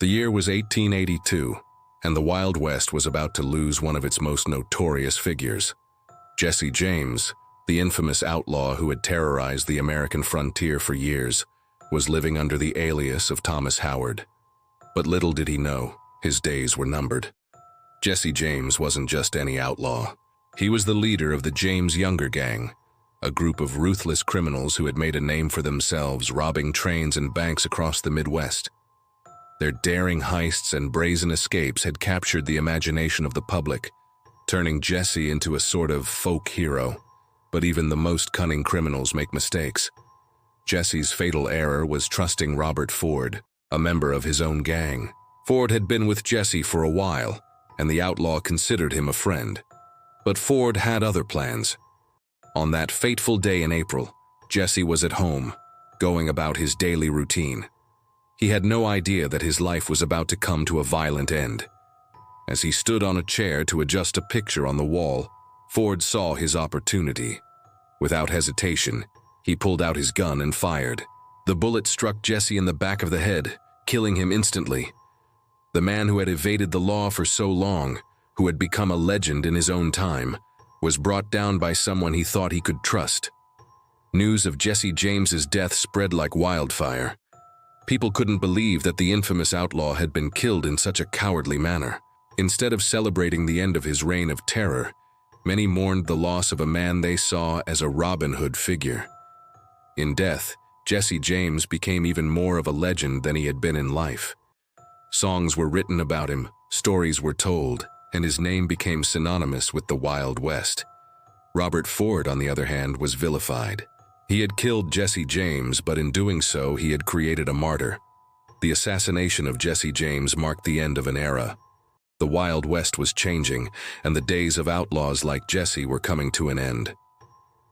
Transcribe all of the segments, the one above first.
The year was 1882, and the Wild West was about to lose one of its most notorious figures. Jesse James, the infamous outlaw who had terrorized the American frontier for years, was living under the alias of Thomas Howard. But little did he know, his days were numbered. Jesse James wasn't just any outlaw. He was the leader of the James Younger Gang, a group of ruthless criminals who had made a name for themselves robbing trains and banks across the Midwest. Their daring heists and brazen escapes had captured the imagination of the public, turning Jesse into a sort of folk hero. But even the most cunning criminals make mistakes. Jesse's fatal error was trusting Robert Ford, a member of his own gang. Ford had been with Jesse for a while, and the outlaw considered him a friend. But Ford had other plans. On that fateful day in April, Jesse was at home, going about his daily routine. He had no idea that his life was about to come to a violent end. As he stood on a chair to adjust a picture on the wall, Ford saw his opportunity. Without hesitation, he pulled out his gun and fired. The bullet struck Jesse in the back of the head, killing him instantly. The man who had evaded the law for so long, who had become a legend in his own time, was brought down by someone he thought he could trust. News of Jesse James's death spread like wildfire. People couldn't believe that the infamous outlaw had been killed in such a cowardly manner. Instead of celebrating the end of his reign of terror, many mourned the loss of a man they saw as a Robin Hood figure. In death, Jesse James became even more of a legend than he had been in life. Songs were written about him, stories were told, and his name became synonymous with the Wild West. Robert Ford, on the other hand, was vilified. He had killed Jesse James, but in doing so, he had created a martyr. The assassination of Jesse James marked the end of an era. The Wild West was changing, and the days of outlaws like Jesse were coming to an end.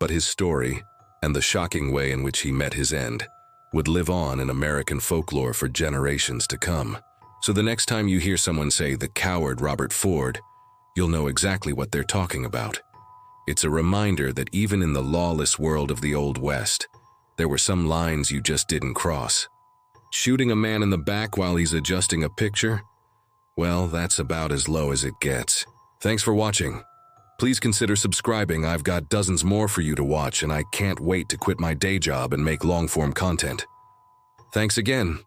But his story, and the shocking way in which he met his end, would live on in American folklore for generations to come. So the next time you hear someone say the coward Robert Ford, you'll know exactly what they're talking about. It's a reminder that even in the lawless world of the Old West, there were some lines you just didn't cross. Shooting a man in the back while he's adjusting a picture? Well, that's about as low as it gets. Thanks for watching. Please consider subscribing. I've got dozens more for you to watch, and I can't wait to quit my day job and make long-form content. Thanks again.